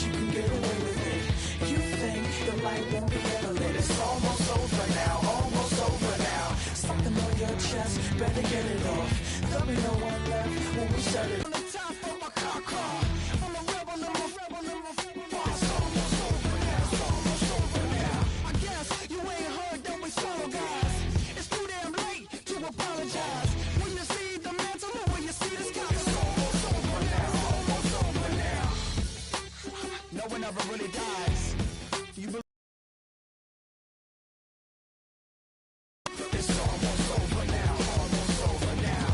you can get away with it. You think the light won't be ever lit. It's almost over now, almost over now. Something on your chest, better get it off. There'll be no one left when we set it. On the top of my car. I'm a rebel, number 4. It's almost over now, it's almost over now. I guess you ain't heard that we solo guys. It's too damn late to apologize. When you see the mantle or when you see the sky, it's almost over now, almost over now. No one ever really dies. You believe it's almost over now, almost over now.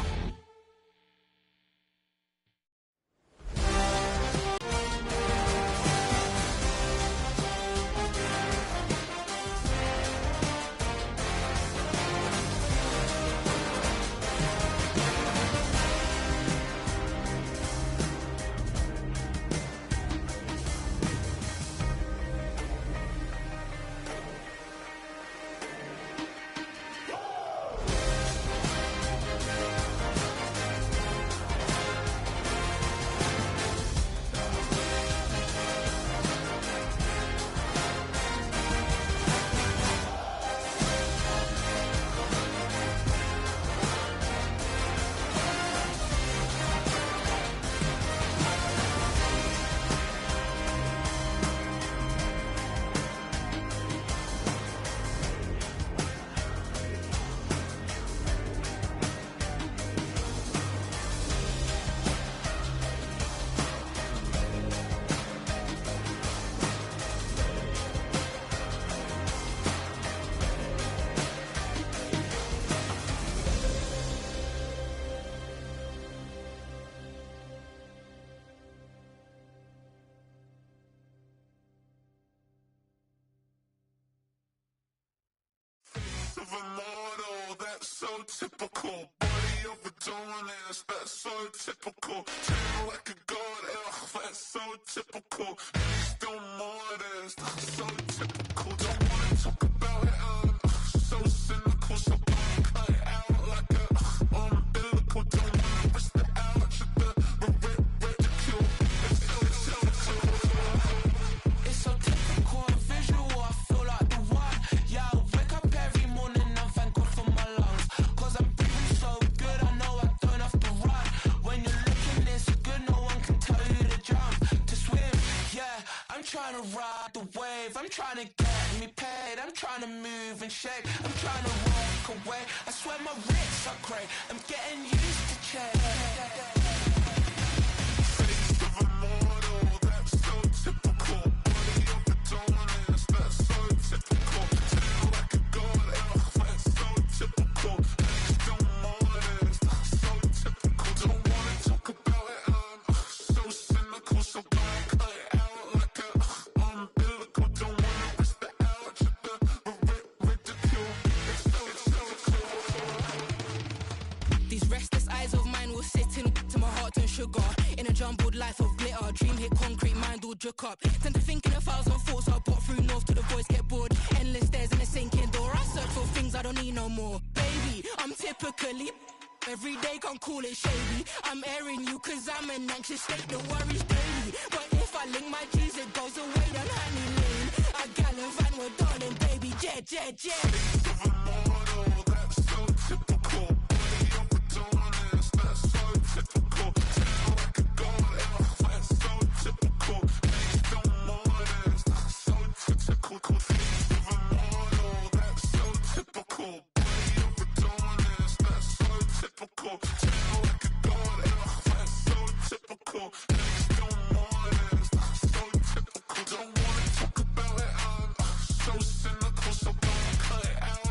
Of a model, that's so typical. Body of Adonis, that's so typical. Tail like a god, ugh, that's so typical. Still modest, so typical. Don't wanna talk about it, so cynical. So cut it out like a umbilical. Don't wanna risk the ouch of the ridicule. It's so typical and visual, I feel like the one. Yeah, I wake up every morning and thank God for my lungs. Cause I'm breathing so good, I know I don't have to run. When you're looking this good, no one can tell you to jump, to swim. Yeah, I'm trying to ride the wave, I'm trying to get me paid. I'm trying to move and shake, I'm trying to walk away. I swear my wrists are great, I'm getting used to change. Face of a model, that's so typical. Body of Adonis, that's so typical. Tail like a god, ugh, that's so typical. Still modest, so typical. Don't wanna talk about it, so cynical. So cut it out like a umbilical. Don't wanna risk the ouch of the ridicule. It's so These restless eyes of mine will sit in to my heart and sugar. In a jumbled life of glitter, dream hit concrete, mind all jerk up. Tend to think in 1,000 thoughts, I bought through north to the voice get bored. Endless stairs in a sinking door, I search for things I don't need no more. Baby, I'm typically every day, can't call it shady. I'm airing you cause I'm an anxious state, the worries daily. But if I link my G's, it goes away down honey lane. I gallivant with darling, baby, jet. face of a model, that's so typical. Body of Adonis, that's so typical. Tail like a god, ugh, that's so typical. Still modest, so typical. Face of a model, that's so typical. Body of Adonis, that's so typical. Tail like a god, ugh, that's so typical. Still modest, so typical. Don't wanna talk about it, so cynical. So cut it out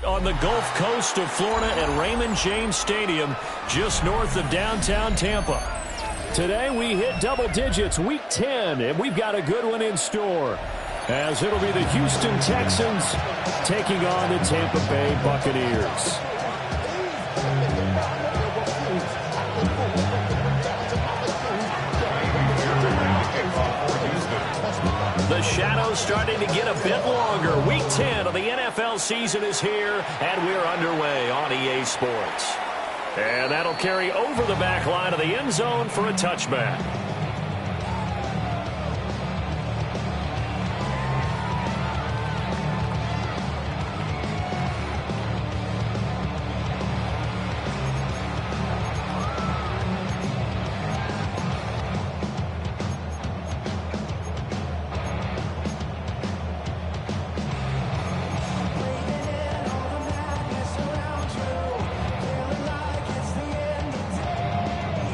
On the Gulf Coast of Florida at Raymond James Stadium, just north of downtown Tampa. Today we hit double digits, week 10, and we've got a good one in store, as it'll be the Houston Texans taking on the Tampa Bay Buccaneers. The shadow's starting to get a bit longer. Week 10 of the NFL season is here, and we're underway on EA Sports. And that'll carry over the back line of the end zone for a touchback.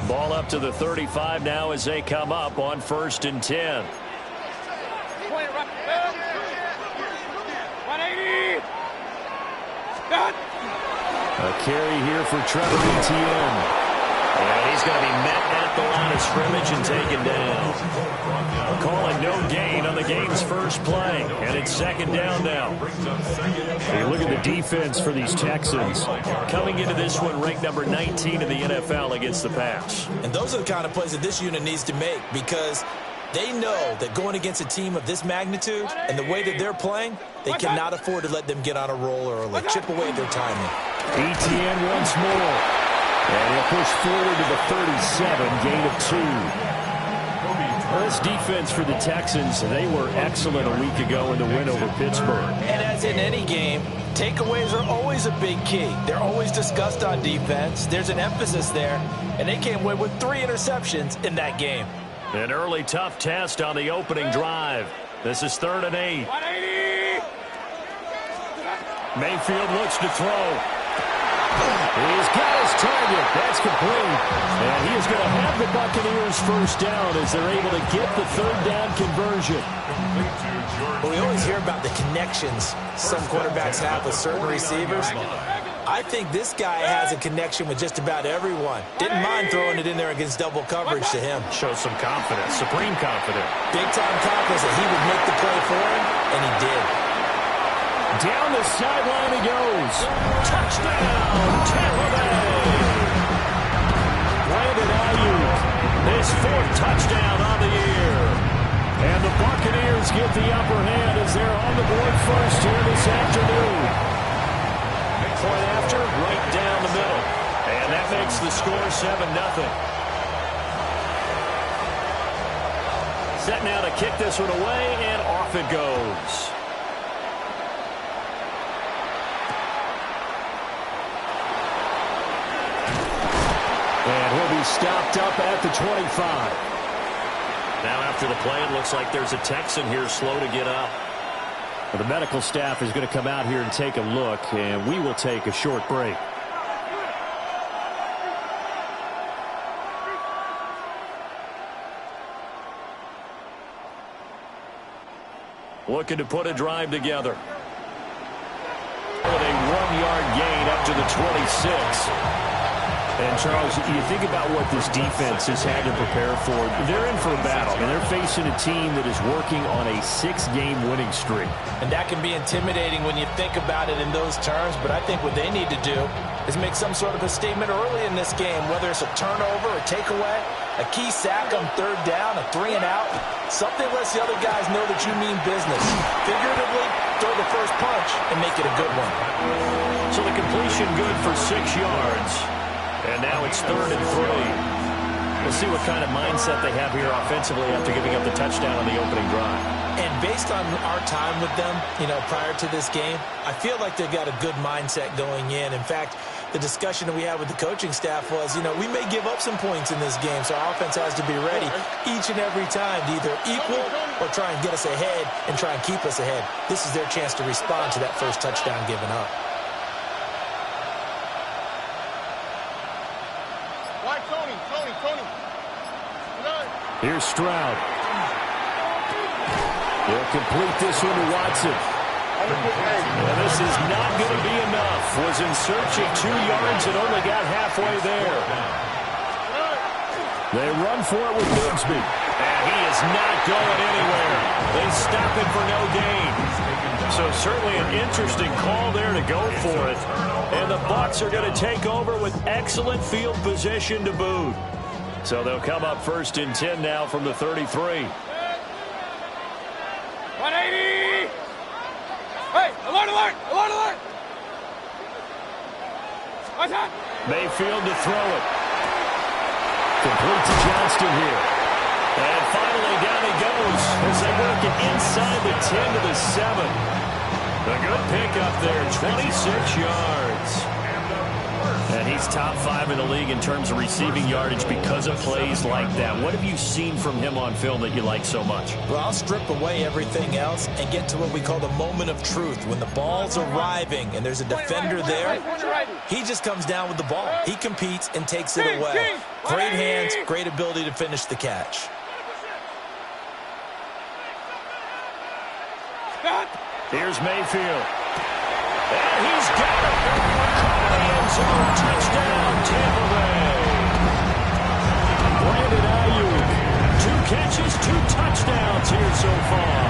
Ball up to the 35 now as they come up on 1st and 10. 180. A carry here for Trevor Etienne. And he's going to be met at the line of scrimmage and taken down. Calling no gain on the game's first play. And it's 2nd down now. Hey, look at the defense for these Texans. Coming into this one, ranked number 19 in the NFL against the pass. And those are the kind of plays that this unit needs to make, because they know that going against a team of this magnitude and the way that they're playing, they cannot afford to let them get on a roll early. Chip away their timing. Etienne once more. And he'll push forward to the 37, gain of 2. This defense for the Texans, they were excellent a week ago in the win over Pittsburgh. And as in any game, takeaways are always a big key. They're always discussed on defense. There's an emphasis there, and they came away with 3 interceptions in that game. An early tough test on the opening drive. This is 3rd and 8. 180. Mayfield looks to throw. He's got his target. That's complete. And he is going to have the Buccaneers first down as they're able to get the 3rd down conversion. Well, we always hear about the connections some quarterbacks have with certain receivers. I think this guy has a connection with just about everyone. Didn't mind throwing it in there against double coverage to him. Shows some confidence, supreme confidence. Big-time confidence that he would make the play for him, and he did. Down the sideline he goes. Touchdown, Tampa Bay. Brandon Ayuk, his 4th touchdown on the year. And the Buccaneers get the upper hand as they're on the board first here this afternoon. Point after, right down the middle. And that makes the score 7-0. Set now to kick this one away, and off it goes. And he'll be stopped up at the 25. Now after the play, it looks like there's a Texan here slow to get up. Well, the medical staff is going to come out here and take a look, and we will take a short break. Looking to put a drive together. With a 1-yard gain up to the 26. And, Charles, you think about what this defense has had to prepare for. They're in for a battle, and they're facing a team that is working on a 6-game winning streak. And that can be intimidating when you think about it in those terms, but I think what they need to do is make some sort of a statement early in this game, whether it's a turnover, a takeaway, a key sack on 3rd down, a 3-and-out. Something lets the other guys know that you mean business. Figuratively, throw the first punch and make it a good one. So the completion good for 6 yards. And now it's 3rd and 3. We'll see what kind of mindset they have here offensively after giving up the touchdown on the opening drive. And based on our time with them, prior to this game, I feel like they've got a good mindset going in. In fact, the discussion that we had with the coaching staff was, we may give up some points in this game, so our offense has to be ready each and every time to either equal or try and get us ahead and try and keep us ahead. This is their chance to respond to that first touchdown given up. Here's Stroud. He'll complete this one to Watson. And this is not going to be enough. Was in search of 2 yards and only got halfway there. They run for it with Bigsby. And he is not going anywhere. They stop him for no gain. So certainly an interesting call there to go for it. And the Bucs are going to take over with excellent field position to boot. So they'll come up 1st and 10 now from the 33. 180! Hey, alert, alert, alert, alert! What's that? Mayfield to throw it. Complete to Johnston here. And finally down he goes as they work it inside the 10 to the 7. A good pickup there, 26 yards. And he's top 5 in the league in terms of receiving yardage because of plays like that. What have you seen from him on film that you like so much? Well, I'll strip away everything else and get to what we call the moment of truth. When the ball's arriving and there's a defender there, he just comes down with the ball. He competes and takes it away. Great hands, great ability to finish the catch. Here's Mayfield. And he's got it. End zone touchdown, Tampa Bay. Brandon Ayuk, 2 catches, 2 touchdowns here so far.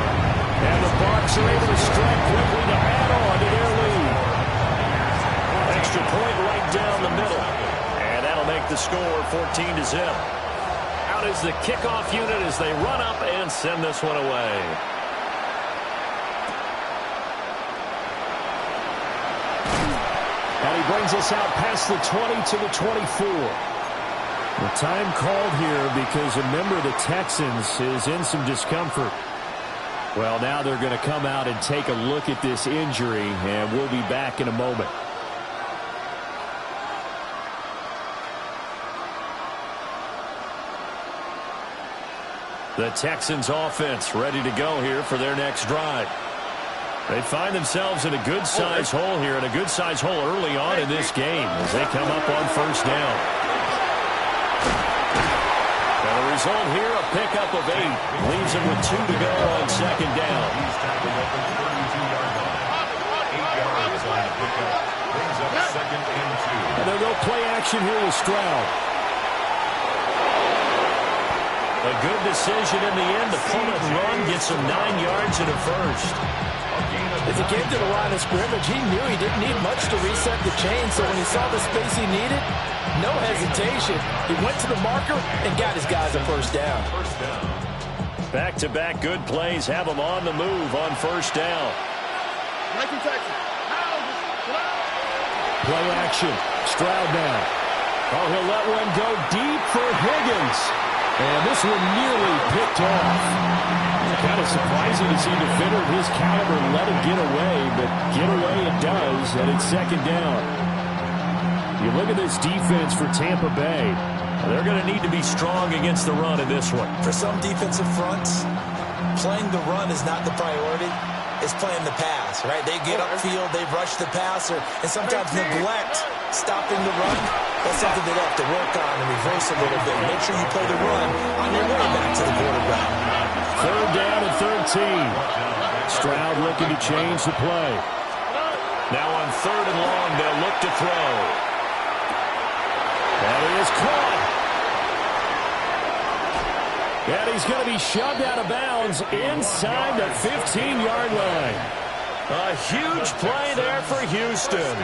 And the Bucs are able to strike quickly to add on to their lead. Extra point right down the middle. And that'll make the score 14-0. Out is the kickoff unit as they run up and send this one away. And he brings us out past the 20 to the 24. The time called here because a member of the Texans is in some discomfort. Well, now they're going to come out and take a look at this injury, and we'll be back in a moment. The Texans offense ready to go here for their next drive. They find themselves in a good-sized hole here, and a good-sized hole early on in this game as they come up on 1st down. And the result here, a pickup of 8. Leaves them with 2 to go on 2nd down. And they'll go play action here with Stroud. A good decision in the end. The pull and run gets him 9 yards and a first. As he came to the line of scrimmage, he knew he didn't need much to reset the chain, so when he saw the space he needed, no hesitation. He went to the marker and got his guys a 1st down. Back-to-back good plays have him on the move on 1st down. Play action. Stroud now. Oh, he'll let one go deep for Higgins. And this one nearly picked off. Kind of surprising to see a defender of his caliber let it get away, but get away it does, and it's 2nd down. You look at this defense for Tampa Bay. They're going to need to be strong against the run in this one. For some defensive fronts, playing the run is not the priority. It's playing the pass, right? They get upfield, they rush the passer, and sometimes neglect stopping the run. That's something they have to work on and reverse a little bit. Make sure you play the run on your way back to the quarterback. 3rd down and 13. Stroud looking to change the play. Now on 3rd and long, they'll look to throw. And he is caught. And he's going to be shoved out of bounds inside the 15-yard line. A huge play there for Houston.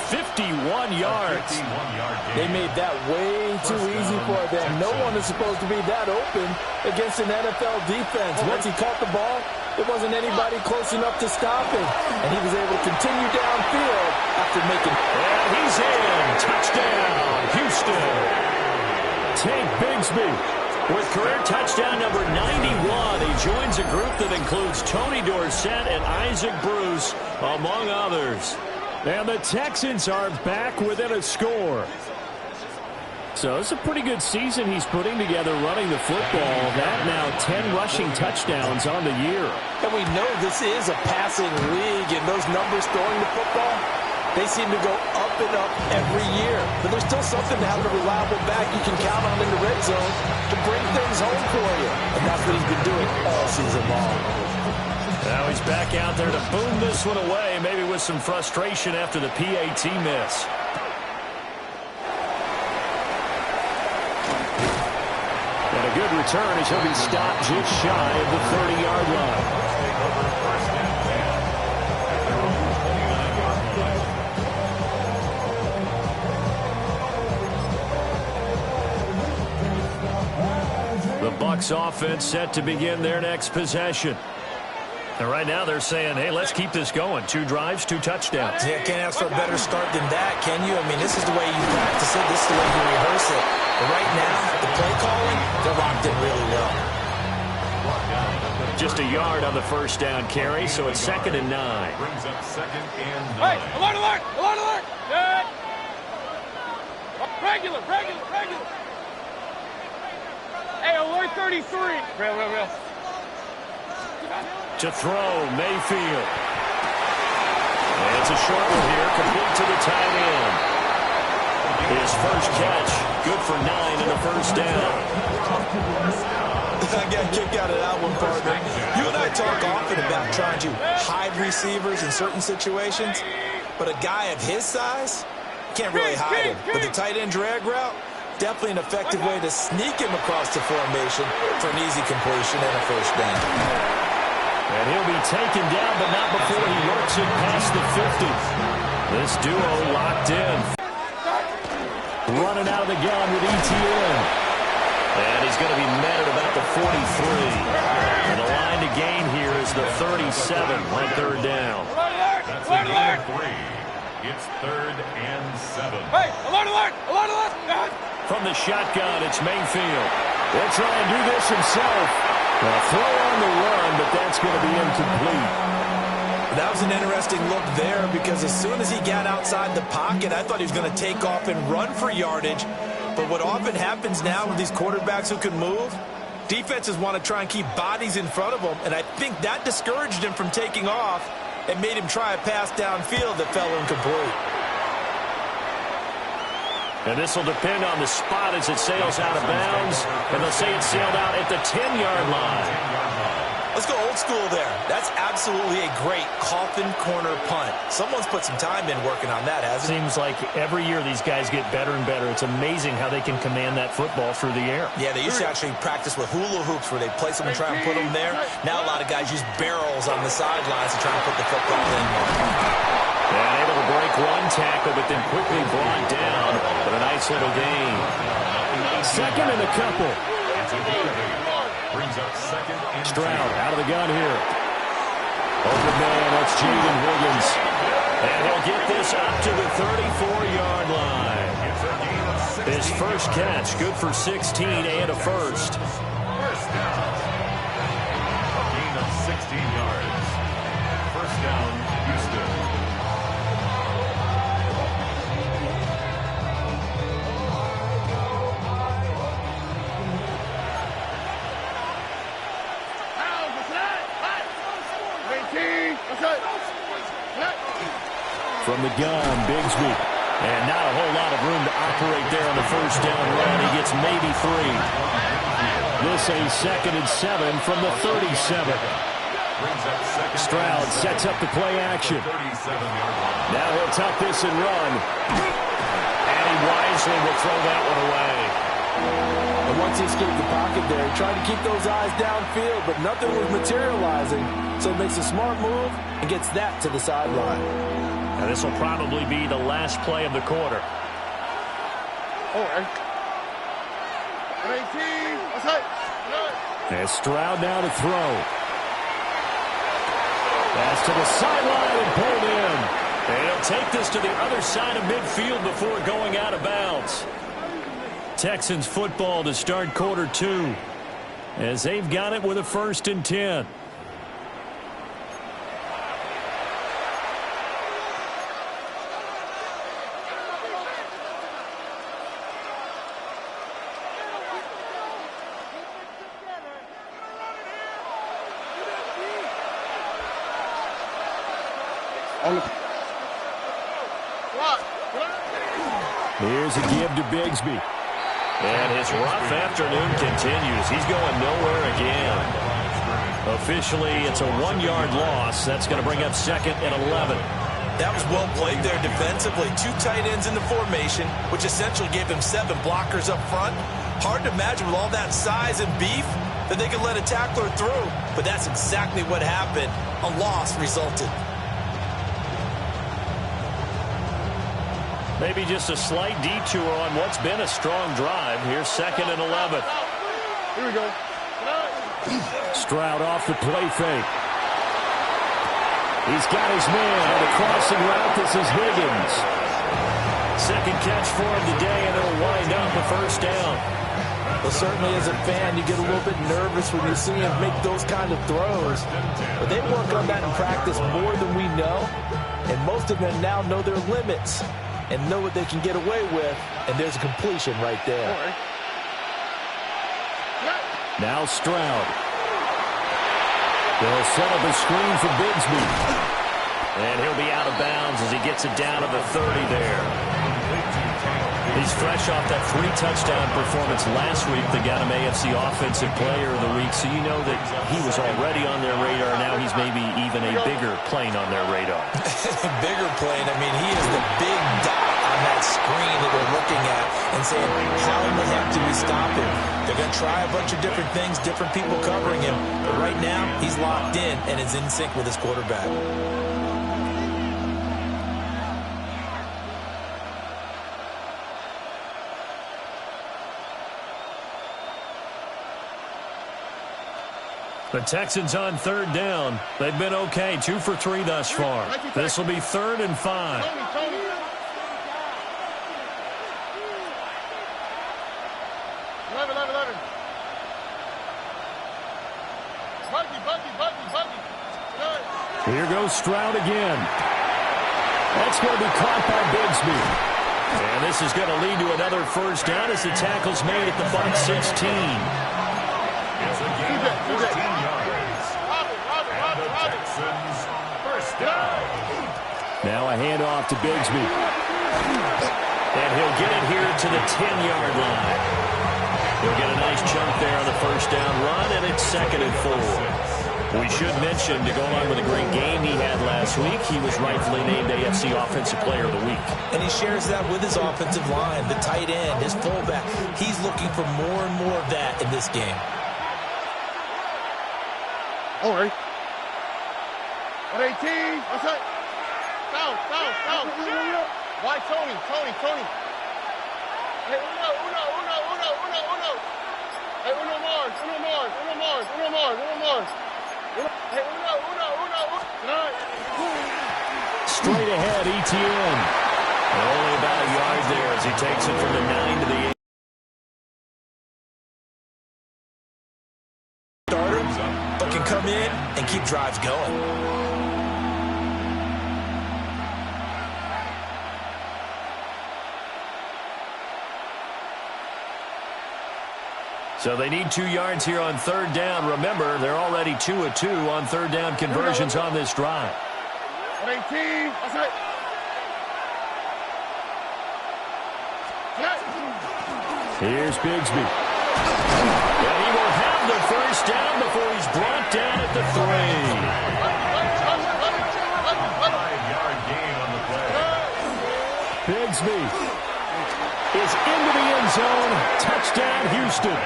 51 yards. They made that way too easy for them. No one is supposed to be that open against an NFL defense. Once he caught the ball, there wasn't anybody close enough to stop him. And he was able to continue downfield after making... And he's in. Touchdown, Houston. Tank Bigsby with career touchdown number 91. He joins a group that includes Tony Dorsett and Isaac Bruce, among others. And the Texans are back within a score. So it's a pretty good season he's putting together running the football. That now 10 rushing touchdowns on the year. And we know this is a passing league, and those numbers throwing the football, they seem to go up and up every year. But there's still something to have a reliable back you can count on in the red zone to bring things home for you. And that's what he's been doing all season long. Now he's back out there to boom this one away, maybe with some frustration after the PAT miss. And a good return as he'll be stopped just shy of the 30-yard line. The Bucs offense set to begin their next possession. And right now they're saying, hey, let's keep this going. 2 drives, 2 touchdowns. Yeah, can't ask for a better start than that, can you? I mean, this is the way you practice it. This is the way you rehearse it. But right now, the play calling, they're locked in really well. Just a yard on the first down carry, so it's 2nd and 9. Brings up 2nd and 9. Hey, alert, alert, alert, alert. Good. Regular. Hey, alert 33. Real. To throw, Mayfield. And it's a short one here, complete to the tight end. His first catch, good for 9 and a first down. I got a kick out of that one, partner. You and I talk often about trying to hide receivers in certain situations, but a guy of his size can't really hide him. But the tight end drag route, definitely an effective way to sneak him across the formation for an easy completion and a first down. And he'll be taken down, but not before he works it past the 50. This duo locked in. Running out of the gun with ETN. And he's going to be met at about the 43. And the line to gain here is the 37 on 3rd down. That's a gain of 3. It's 3rd and 7. Hey, alert. From the shotgun, it's Mayfield. He'll try and do this himself. A throw on the run, but that's going to be incomplete. That was an interesting look there because as soon as he got outside the pocket, I thought he was going to take off and run for yardage. But what often happens now with these quarterbacks who can move, defenses want to try and keep bodies in front of them, and I think that discouraged him from taking off and made him try a pass downfield that fell incomplete. And this will depend on the spot as it sails out of bounds. And they'll say it sailed out at the 10-yard line. Let's go old school there. That's absolutely a great coffin corner punt. Someone's put some time in working on that, hasn't it? Seems like every year these guys get better and better. It's amazing how they can command that football through the air. Yeah, they used to actually practice with hula hoops where they place them and try and put them there. Now a lot of guys use barrels on the sidelines to try and put the football in. And able to break one tackle, but then quickly brought down. But a nice little gain. 2nd and a couple. Brings up 2nd and Stroud out of the gun here. Open man, that's Jaden Williams. And he'll get this up to the 34-yard line. His first catch, good for 16 and a first. First down. A gain of 16 yards. First down, Houston. From the gun, Bigsby. And not a whole lot of room to operate there on the first down run. He gets maybe 3. This a 2nd and 7 from the 37. Stroud sets up the play action. Now he'll tuck this and run. And he wisely will throw that one away. And once he escaped the pocket there, he tried to keep those eyes downfield, but nothing was materializing. So he makes a smart move and gets that to the sideline. And this will probably be the last play of the quarter. And Stroud now to throw. Pass to the sideline and pulled in. And he'll take this to the other side of midfield before going out of bounds. Texans football to start quarter 2 as they've got it with a 1st and 10. Here's a give to Bigsby. And his rough afternoon continues. He's going nowhere again. Officially, it's a 1-yard loss. That's going to bring up 2nd and 11. That was well played there defensively. 2 tight ends in the formation, which essentially gave them 7 blockers up front. Hard to imagine with all that size and beef that they could let a tackler through. But that's exactly what happened. A loss resulted. Maybe just a slight detour on what's been a strong drive. Here's 2nd and 11. Here we go. Stroud off the play fake. He's got his man on the crossing route. This is Higgins. Second catch for him today, and it'll wind up a first down. Well, certainly as a fan, you get a little bit nervous when you see him make those kind of throws. But they work on that in practice more than we know. And most of them now know their limits and know what they can get away with. And there's a completion right there. Now Stroud. They'll set up a screen for Bigsby. And he'll be out of bounds as he gets it down to the 30 there. He's fresh off that 3-touchdown performance last week that got him AFC Offensive Player of the Week. So you know that he was already on their radar. Now he's maybe even a bigger plane on their radar. Bigger plane. I mean, he is the big dot on that screen that we're looking at and saying, how in the heck do we stop him? They're going to try a bunch of different things, different people covering him. But right now, he's locked in and is in sync with his quarterback. The Texans on 3rd down. They've been okay, 2 for 3 thus far. This will be 3rd and 5. Tony. 11. Buggy. Here goes Stroud again. That's going to be caught by Bigsby. And this is going to lead to another first down as the tackle's made at the Bucs 16. It's a gain of 14 yards. And the Texans first down. Now a handoff to Bigsby. And he'll get it here to the 10-yard line. He'll get a nice chunk there on the first down run, and it's 2nd and 4. We should mention, to go along with a great game he had last week, he was rightfully named AFC Offensive Player of the Week. And he shares that with his offensive line, the tight end, his fullback. He's looking for more and more of that in this game. All right. 118. What's that? Down. Why, Tony? Hey, uno. Hey, uno Mars. Hey, uno. Straight ahead, ETN. Only about a yard there as he takes it from the 9 to the 8. But can come in and keep drives going. So they need 2 yards here on 3rd down. Remember, they're already 2 of 2 on 3rd down conversions on this drive. 118. What's that? Here's Bigsby. And he will have the first down before he's brought down at the 3. 5-yard gain on the play. Bigsby is into the end zone. Touchdown, Houston.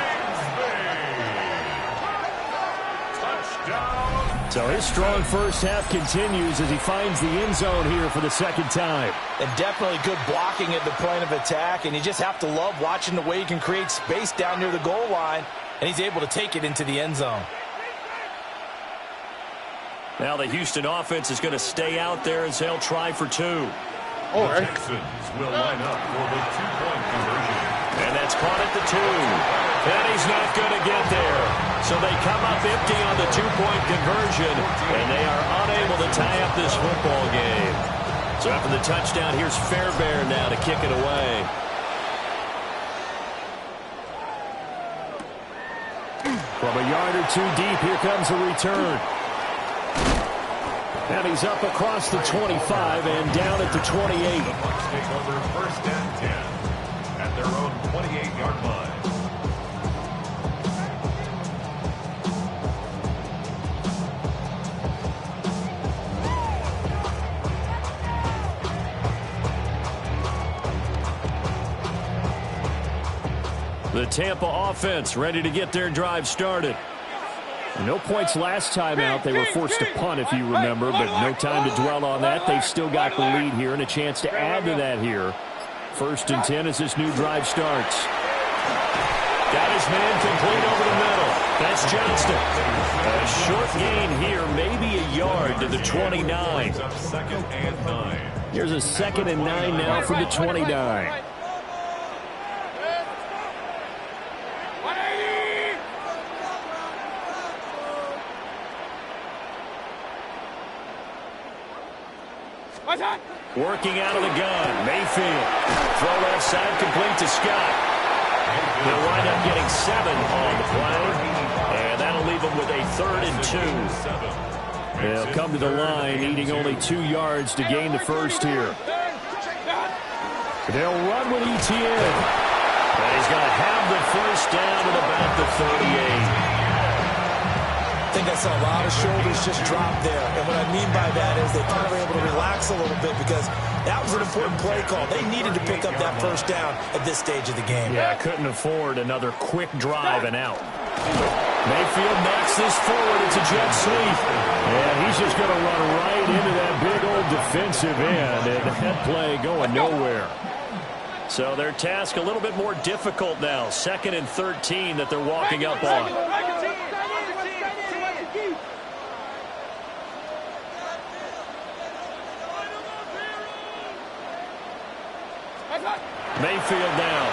Touchdown. So his strong first half continues as he finds the end zone here for the 2nd time. And definitely good blocking at the point of attack. And you just have to love watching the way he can create space down near the goal line. And he's able to take it into the end zone. Now the Houston offense is going to stay out there as they'll try for 2. The Texans will line up for the 2-point conversion. And that's caught at the 2. And he's not going to get there. So they come up empty on the 2-point conversion. And they are unable to tie up this football game. So after the touchdown, here's Fairbairn now to kick it away. From a yard or 2 deep, here comes a return. And he's up across the 25 and down at the 28. The Bucs take over first and 10 at their own 28-yard line. The Tampa offense ready to get their drive started. No points last time out. They were forced to punt, if you remember, but no time to dwell on that. They've still got the lead here and a chance to add to that here. First and 10 as this new drive starts. Got his man complete over the middle. That's Johnston. A short gain here, maybe a yard to the 29. Second and 9. Here's a 2nd and 9 now from the 29. Working out of the gun, Mayfield. Throw left side, complete to Scott. He'll wind up getting 7 on the play, and that'll leave him with a 3rd and 2. They'll come to the line, needing only 2 yards to gain the first here. They'll run with ETN. And he's going to have the first down at about the 38. I think I saw a lot of shoulders just drop there. And what I mean by that is they kind of were able to relax a little bit because that was an important play call. They needed to pick up that first down at this stage of the game. Yeah, couldn't afford another quick drive and out. Mayfield knocks this forward. It's a jet sweep. And he's just going to run right into that big old defensive end. And that play going nowhere. So their task a little bit more difficult now. 2nd and 13 that they're walking up on. Mayfield now.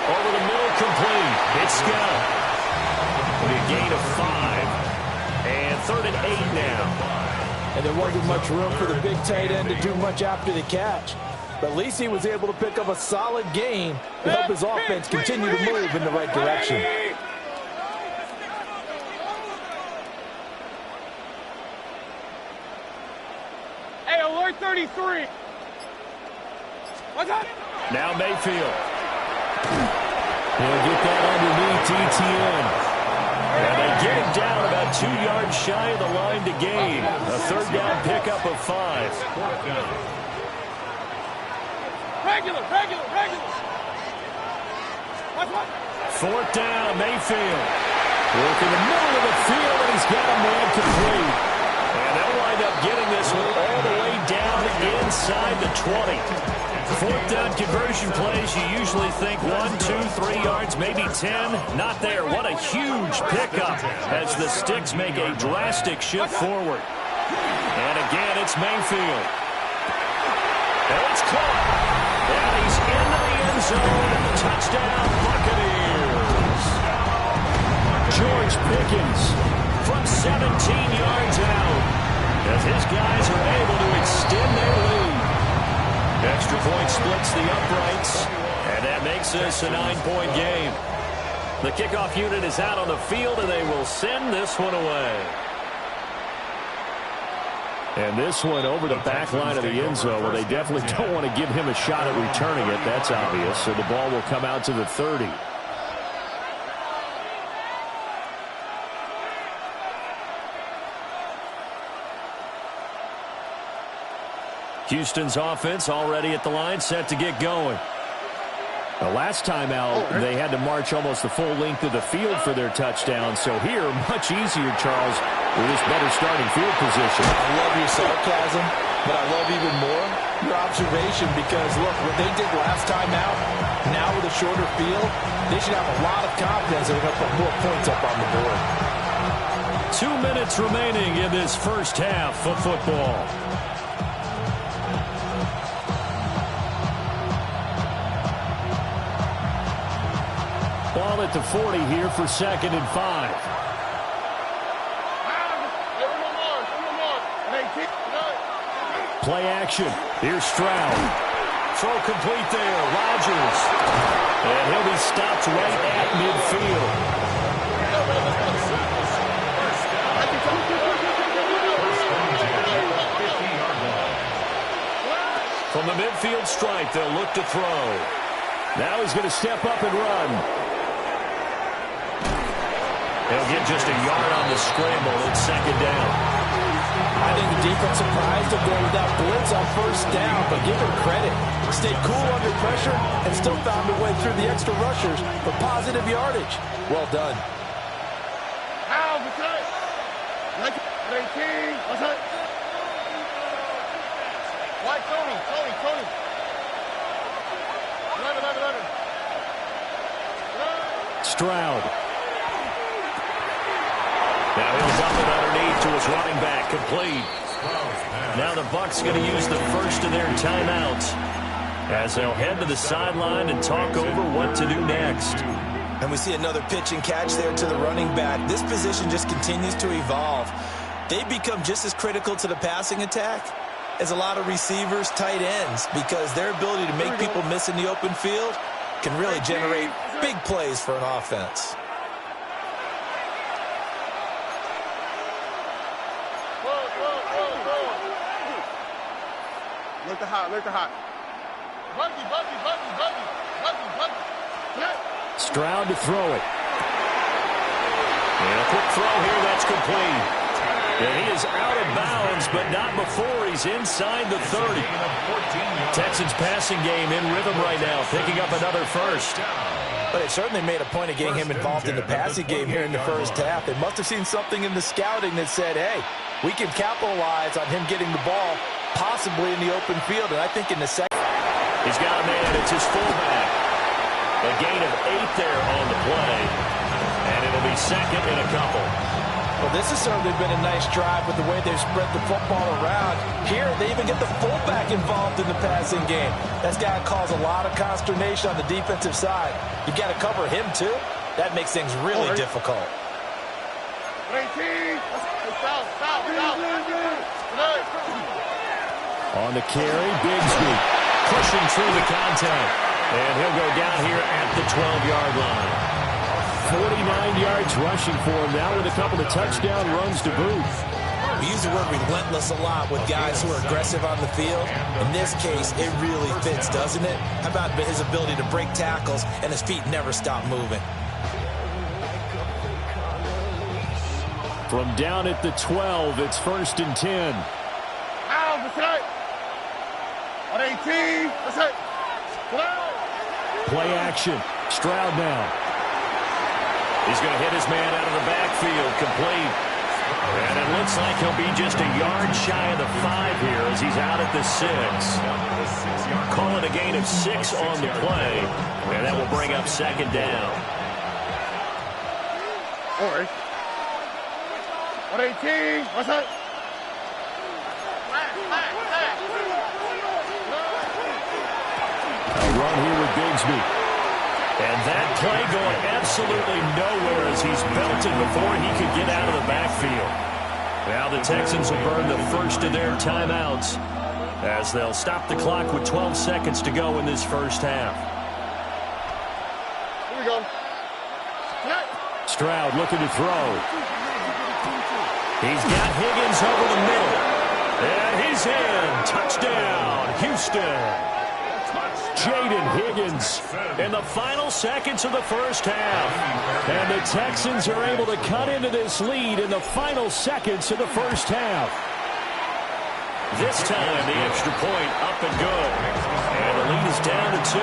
Over the middle, complete. It's Scott. A gain of 5. And 3rd and 8 now. And there wasn't much room for the big tight end to do much after the catch. But at least he was able to pick up a solid gain to help his offense continue to move in the right direction. Hey, alert 33. What's up? Now Mayfield. He'll get that underneath ETN. And they get him down about 2 yards shy of the line to gain. A 3rd down pickup of 5. Regular. What? 4th down, Mayfield. Working the middle of the field, and he's got a man complete. And they'll wind up getting this one all the way down inside the 20. 4th down conversion plays, you usually think 1, 2, 3 yards, maybe 10. Not there. What a huge pickup as the Sticks make a drastic shift forward. And again, it's Mayfield. And it's caught. And he's into the end zone. Touchdown, Buccaneers. George Pickens from 17 yards out as his guys are able to extend their lead. Extra point splits the uprights, and that makes this a 9-point game. The kickoff unit is out on the field, and they will send this one away. And this one over the back line of the end zone. Well, they definitely don't want to give him a shot at returning it. That's obvious. So the ball will come out to the 30. Houston's offense already at the line, set to get going. The last time out, they had to march almost the full length of the field for their touchdown. So here, much easier, Charles, with this better starting field position. I love your sarcasm, but I love even more your observation because, look, what they did last time out, now with a shorter field, they should have a lot of confidence they're going to put more points up on the board. 2 minutes remaining in this first half of football. Ball at the 40 here for 2nd and 5. Play action. Here's Stroud. Throw complete there. Rodgers. And he'll be stopped right at midfield. From the midfield stripe, they'll look to throw. Now he's going to step up and run. He'll get just a yard on the scramble. It's second down. I think the defense surprised him going without blitz on first down, but give him credit. Stayed cool under pressure and still found a way through the extra rushers for positive yardage. Well done. How, Tony. 18. What's that? White, Tony. 11. Stroud. Now he'll dump it underneath to his running back, complete. Now the Bucs going to use the first of their timeouts as they'll head to the sideline and talk over what to do next. And we see another pitch and catch there to the running back. This position just continues to evolve. They become just as critical to the passing attack as a lot of receivers, tight ends, because their ability to make people miss in the open field can really generate big plays for an offense. Look the hot. Buggy. Stroud to throw it. And a quick throw here, that's complete. And he is out of bounds, but not before he's inside the 30. Texans passing game in rhythm right now, picking up another first. But they certainly made a point of getting him involved in the passing game here in the first half. They must have seen something in the scouting that said, hey, we can capitalize on him getting the ball possibly in the open field. And I think in the second. He's got a man. It's his fullback. A gain of 8 there on the play. And it'll be second and a couple. Well, this has certainly been a nice drive with the way they've spread the football around. Here, they even get the fullback involved in the passing game. That's got to cause a lot of consternation on the defensive side. You've got to cover him, too. That makes things really difficult. 18. On the carry, Bigsby pushing through the contact. And he'll go down here at the 12-yard line. 49 yards rushing for him now with a couple of touchdown runs to boot. We use the word relentless a lot with guys who are aggressive on the field. In this case, it really fits, doesn't it? How about his ability to break tackles and his feet never stop moving? From down at the 12, it's 1st and 10. On 18. That's it. Play action. Stroud now. He's going to hit his man out of the backfield, complete. And it looks like he'll be just a yard shy of the 5 here as he's out at the 6. Call it a gain of 6 on the play, and that will bring up second down. All right. On 18. What's that? A run here with Bigsby. And that play going absolutely nowhere as he's belted before he could get out of the backfield. Now the Texans will burn the first of their timeouts as they'll stop the clock with 12 seconds to go in this first half. Here we go. Stroud looking to throw. He's got Higgins over the middle. And he's in. Touchdown, Houston. Jaden Higgins in the final seconds of the first half. And the Texans are able to cut into this lead in the final seconds of the first half. This time, the extra point up and good. And the lead is down to 2.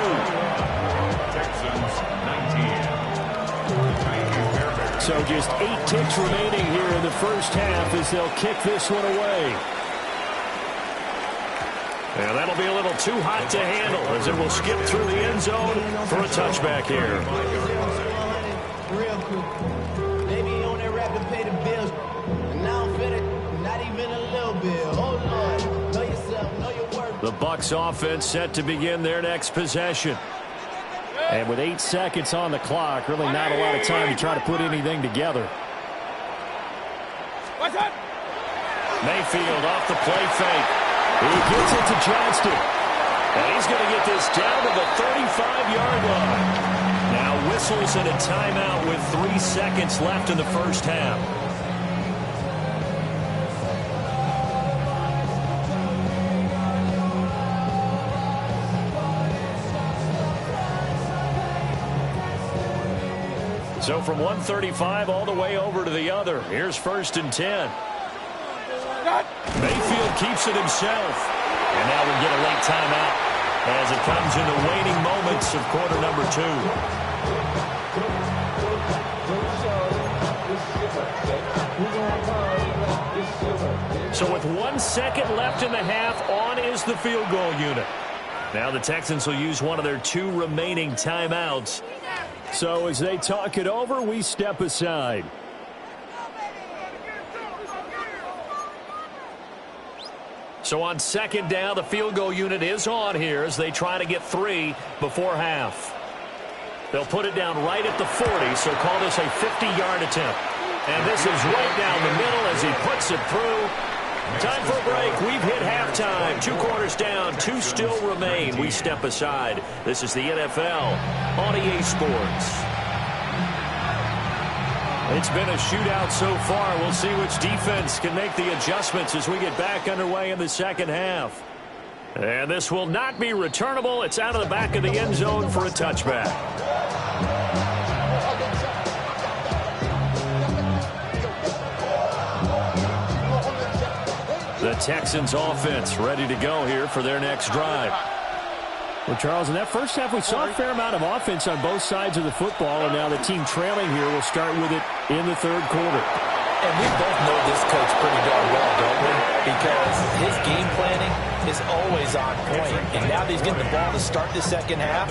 So just 8 ticks remaining here in the first half as they'll kick this one away. And that'll be a little too hot to handle as it will skip through the end zone for a touchback here. Real cool. They be on that rap to pay the bills. And now I'm finished, not even a little bit. Oh, Lord, know yourself, know your worth. The Bucs offense set to begin their next possession. And with 8 seconds on the clock, really not a lot of time to try to put anything together. What's up? Mayfield off the play fake. He gets it to Johnston. And he's going to get this down to the 35-yard line. Now whistles and a timeout with 3 seconds left in the first half. So from 135 all the way over to the other. Here's 1st and 10. Mayfield keeps it himself. And now we get a late timeout as it comes in the waning moments of quarter number 2. So with 1 second left in the half, on is the field goal unit. Now the Texans will use one of their 2 remaining timeouts. So as they talk it over, we step aside. So on 2nd down, the field goal unit is on here as they try to get 3 before half. They'll put it down right at the 40, so call this a 50-yard attempt. And this is right down the middle as he puts it through. Time for a break. We've hit halftime. 2 quarters down. 2 still remain. We step aside. This is the NFL on EA Sports. It's been a shootout so far. We'll see which defense can make the adjustments as we get back underway in the second half. And this will not be returnable. It's out of the back of the end zone for a touchback. The Texans offense ready to go here for their next drive. Well, Charles, in that first half, we saw a fair amount of offense on both sides of the football, and now the team trailing here will start with it in the 3rd quarter. And we both know this coach pretty darn well, don't we? Because his game planning is always on point. And now that he's getting the ball to start the second half,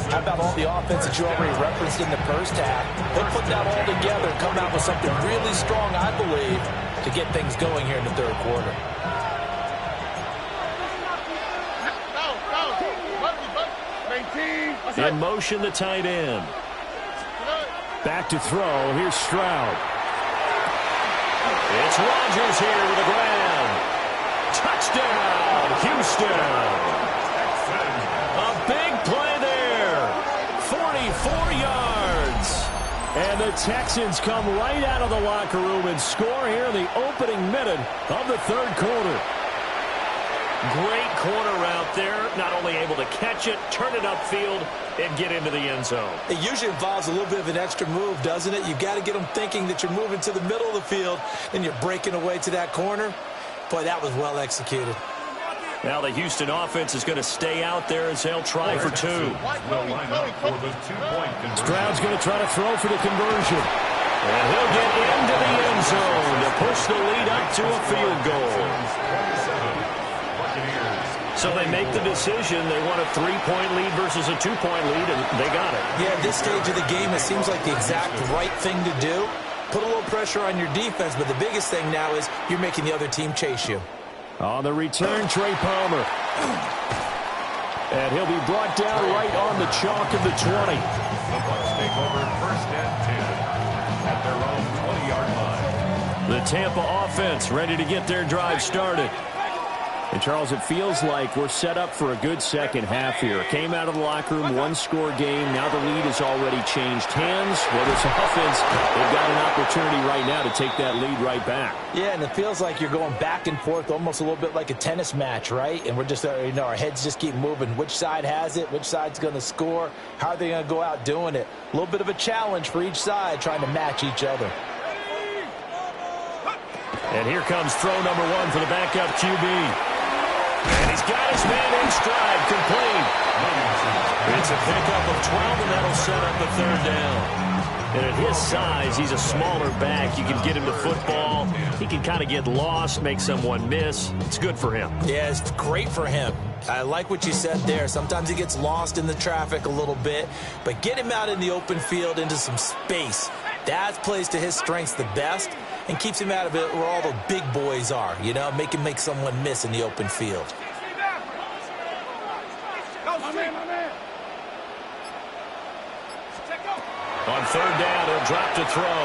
how about all the offense that you already referenced in the first half? He'll put that all together and come out with something really strong, I believe, to get things going here in the 3rd quarter. In motion, the tight end. Back to throw. Here's Stroud. It's Rodgers here with the grab. Touchdown, Houston. A big play there. 44 yards. And the Texans come right out of the locker room and score here in the opening minute of the 3rd quarter. Great corner route there. Not only able to catch it, turn it upfield, and get into the end zone. It usually involves a little bit of an extra move, doesn't it? You've got to get them thinking that you're moving to the middle of the field, and you're breaking away to that corner. Boy, that was well executed. Now the Houston offense is going to stay out there as they'll try for 2. Stroud's going to try to throw for the conversion. And he'll get into the end zone to push the lead up to a field goal. So they make the decision. They want a 3-point lead versus a 2-point lead, and they got it. Yeah, at this stage of the game, it seems like the exact right thing to do. Put a little pressure on your defense, but the biggest thing now is you're making the other team chase you. On the return, Trey Palmer. And he'll be brought down right on the chalk of the 20. The Bucs take over 1st and 10 at their own 20-yard line. The Tampa offense ready to get their drive started. And, Charles, it feels like we're set up for a good second half here. Came out of the locker room, 1-score game. Now the lead has already changed hands. Well, this offense, they've got an opportunity right now to take that lead right back. Yeah, and it feels like you're going back and forth almost a little bit like a tennis match, right? And we're just, our heads just keep moving. Which side has it? Which side's going to score? How are they going to go out doing it? A little bit of a challenge for each side trying to match each other. And here comes throw number 1 for the backup QB. And he's got his man in stride, complete. It's a pickup of 12, and that'll set up the 3rd down. And at his size, he's a smaller back. You can get him to football. He can kind of get lost, make someone miss. It's good for him. Yeah, it's great for him. I like what you said there. Sometimes he gets lost in the traffic a little bit, but get him out in the open field into some space. That plays to his strengths the best and keeps him out of it where all the big boys are, you know, make him make someone miss in the open field. On 3rd down, he'll drop to throw.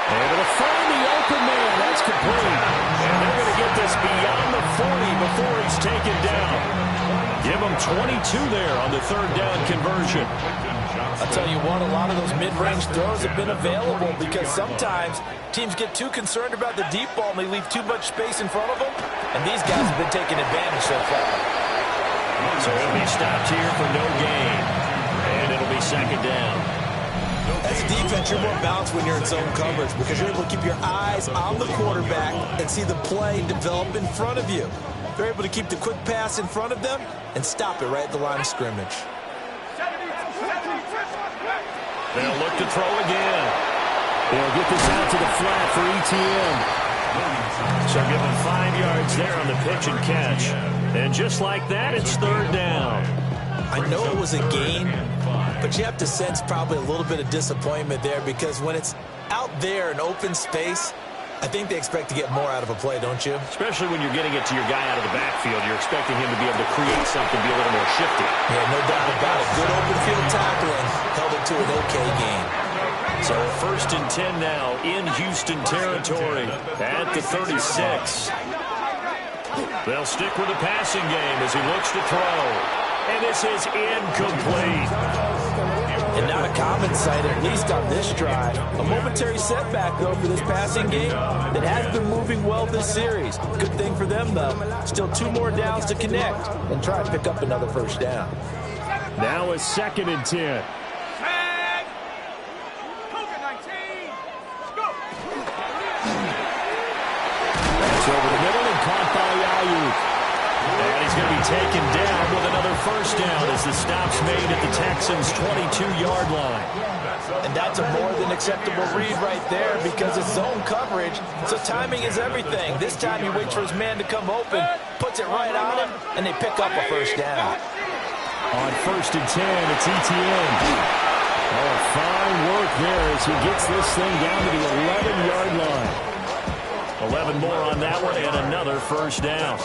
Able to find the open man. That's complete. And they're going to get this beyond the 40 before he's taken down. Give him 22 there on the 3rd down conversion. I'll tell you what, a lot of those mid-range throws have been available because sometimes teams get too concerned about the deep ball and they leave too much space in front of them. And these guys have been taking advantage so far. So he'll be stopped here for no gain. And it'll be 2nd down. As a defense, you're more balanced when you're in zone coverage because you're able to keep your eyes on the quarterback and see the play develop in front of you. They're able to keep the quick pass in front of them and stop it right at the line of scrimmage. They'll look to throw again. They'll get this out to the flat for ETN. So give him 5 yards there on the pitch and catch. And just like that, it's third down. I know it was a gain, but you have to sense probably a little bit of disappointment there because when it's out there in open space, I think they expect to get more out of a play, don't you? Especially when you're getting it to your guy out of the backfield. You're expecting him to be able to create something, be a little more shifty. Yeah, no doubt about it. Good open field tackling. Held it to an okay gain. So 1st and 10 now in Houston territory at the 36. They'll stick with the passing game as he looks to throw. And this is incomplete. And not a common sight, at least on this drive. A momentary setback, though, for this passing game that has been moving well this series. Good thing for them, though. Still 2 more downs to connect and try and pick up another first down. Now a 2nd and 10. That's over the middle and caught by Ayuk. And he's going to be taken down with another first down as the stop's made at the Texans' 22-yard line. And that's a more than acceptable read right there because it's zone coverage, so timing is everything. This time he waits for his man to come open, puts it right on him, and they pick up a first down. On 1st and 10, it's ETN. Oh, fine work there as he gets this thing down to the 11-yard line. 11 more on that one and another first down.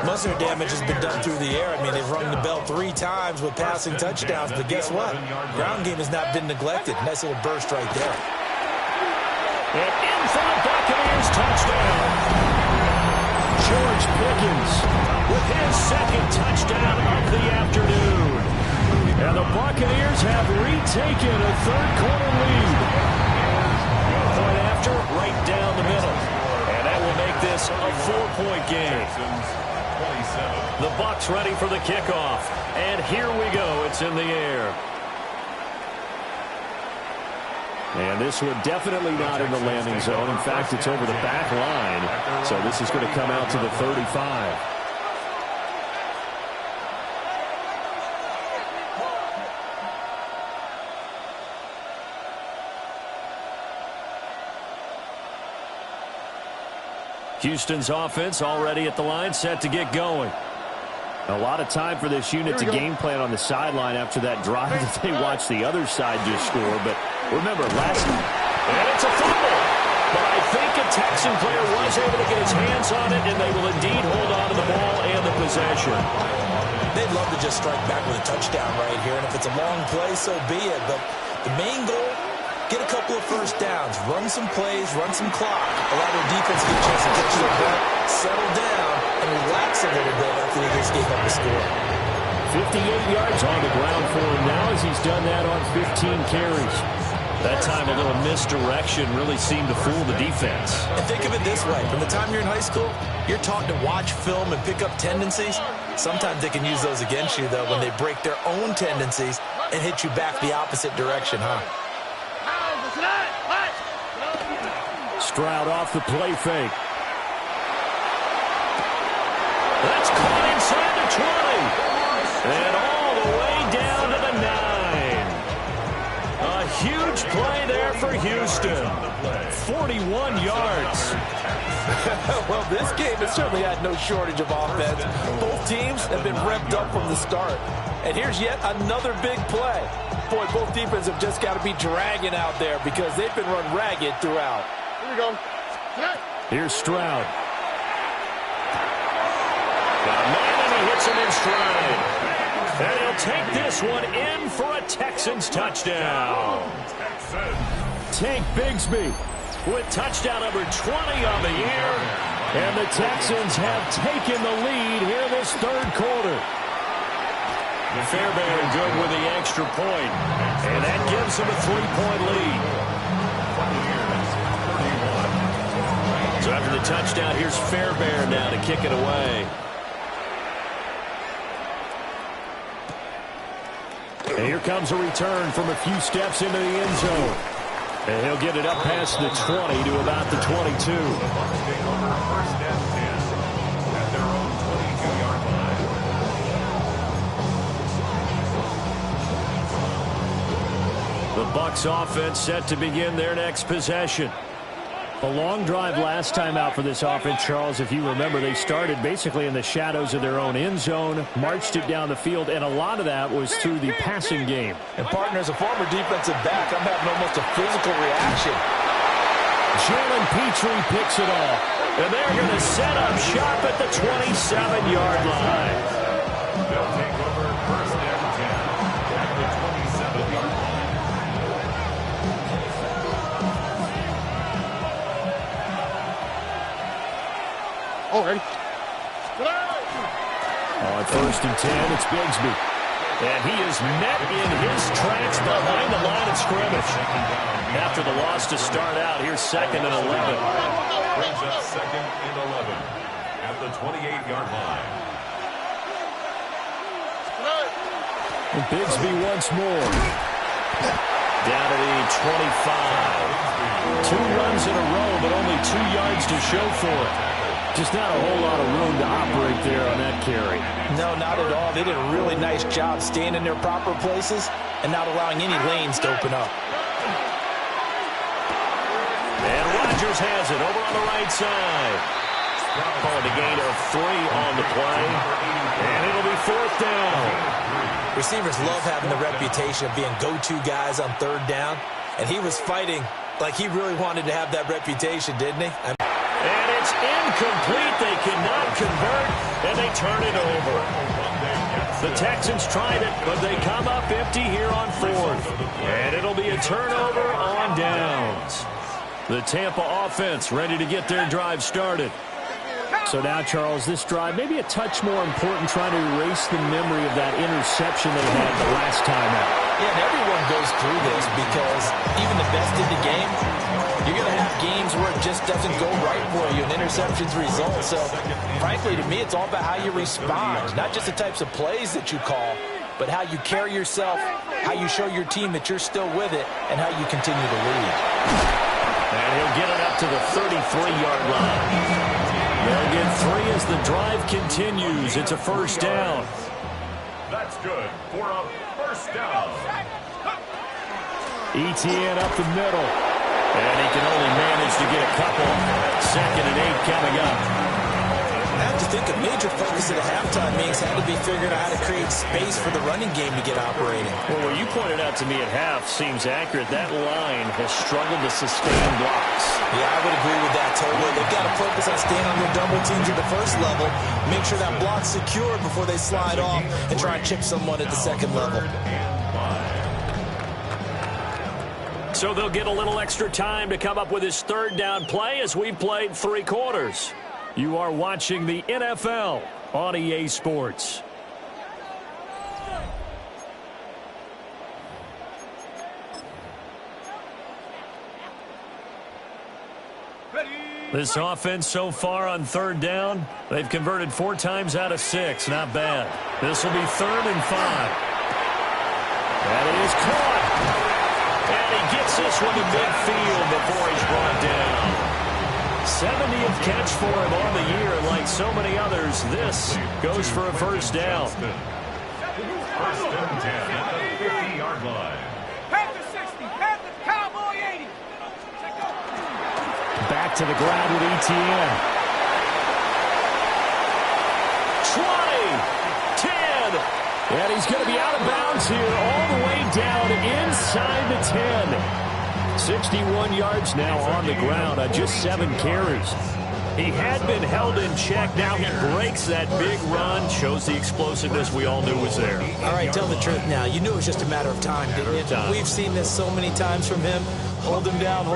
Most of their damage has been done through the air. I mean, they've rung the bell 3 times with passing touchdowns, but guess what? Ground game has not been neglected. Nice little burst right there. And in for the Buccaneers touchdown. George Pickens with his 2nd touchdown of the afternoon. And the Buccaneers have retaken a 3rd quarter lead. Point after, right down the middle. And that will make this a 4-point game. The Bucs ready for the kickoff. And here we go. It's in the air. And this one definitely not in the landing zone. In fact, it's over the back line. So this is going to come out to the 35. Houston's offense already at the line, set to get going. A lot of time for this unit to game plan on the sideline after that drive that they watched the other side just score. But remember, and it's a fumble. But I think a Texan player was able to get his hands on it, and they will indeed hold on to the ball and the possession. They'd love to just strike back with a touchdown right here, and if it's a long play, so be it. But the main goal, get a couple of first downs, run some plays, run some clock, allow their defense to get a chance to catch their breath, settle down, and relax a little bit after they just gave up the score. 58 yards on the ground for him now as he's done that on 15 carries. That time a little misdirection really seemed to fool the defense. And think of it this way. From the time you're in high school, you're taught to watch film and pick up tendencies. Sometimes they can use those against you, though, when they break their own tendencies and hit you back the opposite direction, huh? Stroud off the play fake. That's caught inside the 20. And all the way down to the 9. A huge play there for Houston. 41 yards. Well, this game has certainly had no shortage of offense. Both teams have been revved up from the start. And here's yet another big play. Boy, both defenses have just got to be dragging out there because they've been run ragged throughout. Here we go. Here's Stroud. Got a man and he hits him in stride. And he'll take this one in for a Texans touchdown. Tank Bigsby with touchdown number 20 on the year. And the Texans have taken the lead here this 3rd quarter. Fairbairn good with the extra point. And that gives him a 3-point lead. So after the touchdown, here's Fairbairn now to kick it away. And here comes a return from a few steps into the end zone. And he'll get it up past the 20 to about the 22. The Bucs take over first and 10 at their own 22-yard line. The Bucs offense set to begin their next possession. A long drive last time out for this offense, Charles. If you remember, they started basically in the shadows of their own end zone, marched it down the field, and a lot of that was through the passing game. And, partner, as a former defensive back, I'm having almost a physical reaction. Jalen Petrie picks it off, and they're going to set up shop at the 27-yard line. They'll take over first and 10 at the 27-yard line. Already. On first and 10, it's Bigsby. And he is met in his tracks behind the line of scrimmage. After the loss to start out, here's second and 11. Brings up second and 11 at the 28-yard line. And Bigsby once more. Down to the 25. 2 runs in a row, but only 2 yards to show for it. Just not a whole lot of room to operate there on that carry. No, not at all. They did a really nice job staying in their proper places and not allowing any lanes to open up. And Rodgers has it over on the right side. Calling a gain of 3 on the play. And it'll be fourth down. Receivers love having the reputation of being go-to guys on third down. And he was fighting like he really wanted to have that reputation, didn't he? And it's incomplete. They cannot convert, and they turn it over. The Texans tried it, but they come up empty here on fourth. And it'll be a turnover on downs. The Tampa offense ready to get their drive started. So now, Charles, this drive maybe a touch more important, trying to erase the memory of that interception they had the last time out. Yeah, and everyone goes through this because even the best in the game, you're going to have games where it just doesn't go right for you, and interceptions result. So, frankly, to me, it's all about how you respond, not just the types of plays that you call, but how you carry yourself, how you show your team that you're still with it, and how you continue to lead. And he'll get it up to the 33-yard line. They'll get 3 as the drive continues. It's a first down. That's good for a first down. ETN up the middle. And he can only manage to get a couple. Second and 8 coming up. I have to think a major focus at the halftime meetings had to be figuring out how to create space for the running game to get operating. Well, what you pointed out to me at half seems accurate. That line has struggled to sustain blocks. Yeah, I would agree with that totally. They've got to focus on staying on their double teams at the first level, make sure that block's secure before they slide off, and try and chip someone at the second level. So they'll get a little extra time to come up with his third down play as we played 3 quarters. You are watching the NFL on EA Sports. This offense so far on third down, they've converted 4 times out of 6. Not bad. This will be 3rd and 5. That is caught. And he gets this one to midfield before he's brought down. 70th catch for him on the year, and like so many others, this goes for a first down. First and 10 at the 50-yard line. Panther 60, Panther Cowboy 80. Back to the ground with ETN. 20, 10, and he's going to be out of bounds here all the way down inside the 10. 61 yards now on the ground on just 7 carries. He had been held in check. Now he breaks that big run. Shows the explosiveness we all knew was there. All right, tell the truth now. You knew it was just a matter of time, didn't you? We've seen this so many times from him. Hold him down,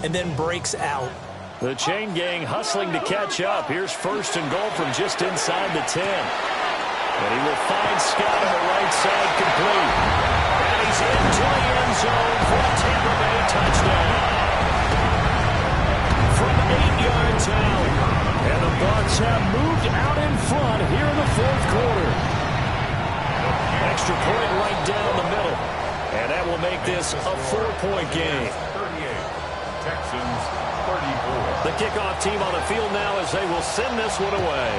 and then breaks out. The chain gang hustling to catch up. Here's first and goal from just inside the 10. And he will find Scott on the right side complete. And he's into the end zone for a Tampa Bay touchdown. From 8 yards out. And the Bucs have moved out in front here in the 4th quarter. extra point right down the middle. And that will make this a 4-point game. 38. Texans 34. The kickoff team on the field now as they will send this one away.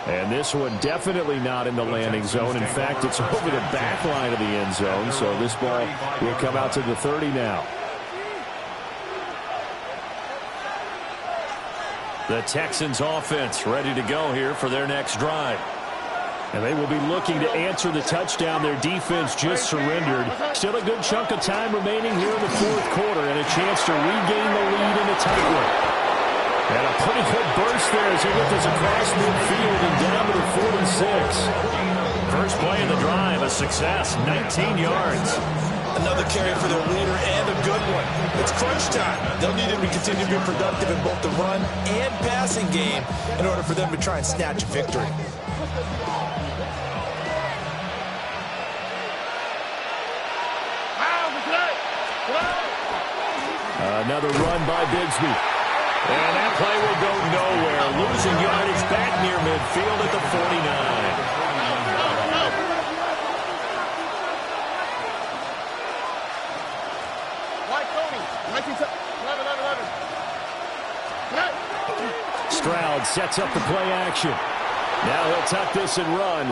And this one definitely not in the landing zone. In fact, it's over the back line of the end zone. So this ball will come out to the 30 now. The Texans offense ready to go here for their next drive. And they will be looking to answer the touchdown their defense just surrendered. Still a good chunk of time remaining here in the fourth quarter and a chance to regain the lead in a tight one. And a pretty good burst there as he gets us across midfield and down to the 46. First play of the drive, a success, 19 yards. Another carry for their leader and a good one. It's crunch time. They'll need him to continue to be productive in both the run and passing game in order for them to try and snatch a victory. Another run by Bigsby. And that play will go nowhere. Losing yardage back near midfield at the 49. Stroud sets up the play action. Now he'll tuck this and run.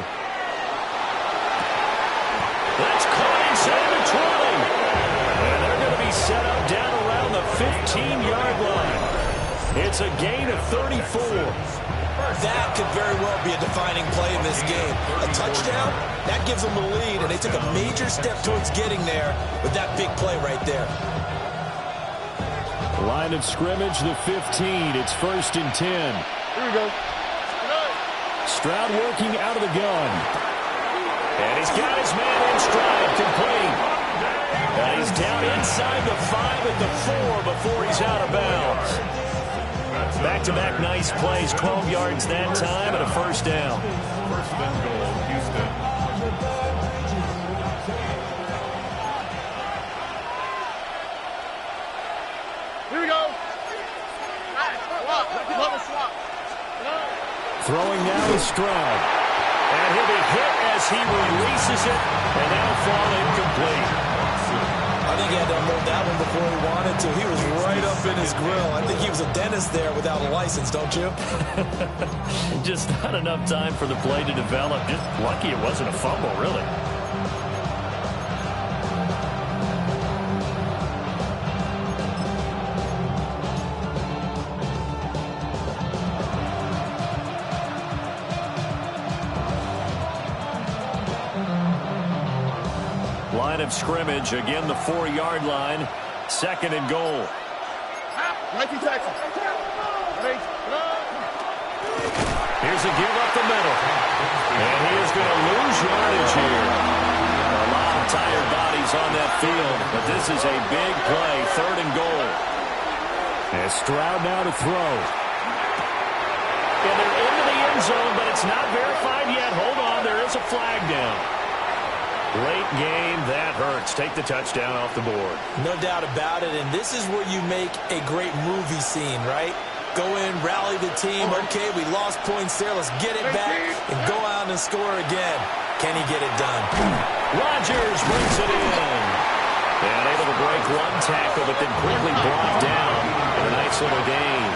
That's caught inside the 20. And they're going to be set up down around the 15-yard line. It's a gain of 34. That could very well be a defining play in this game. A touchdown, that gives them the lead, and they took a major step towards getting there with that big play right there. Line of scrimmage, the 15. It's 1st and 10. Here we go. Stroud working out of the gun. And he's got his man in stride, complete. And he's down inside the 5 at the 4 before he's out of bounds. Back-to-back nice plays, 12 yards that time and a first down. First and goal, Houston. Here we go. Throwing now is Stroud. And he'll be hit as he releases it, and that'll fall incomplete. I think he had to unload that one before he wanted to. He was right up in his grill. I think he was a dentist there without a license, don't you? Just not enough time for the play to develop. Just lucky it wasn't a fumble, really. Line of scrimmage, again the 4-yard line, 2nd and goal. Here's a give up the middle. And he is going to lose yardage here. A lot of tired bodies on that field, but this is a big play, 3rd and goal. And Stroud now to throw. And they're into the end zone, but it's not verified yet. Hold on, there is a flag down. Late game, that hurts. Take the touchdown off the board. No doubt about it, and this is where you make a great movie scene, right? Go in, rally the team. Okay, we lost points there. Let's get it back and go out and score again. Can he get it done? Rodgers brings it in. And able to break one tackle, but then quickly brought down in a nice little gain.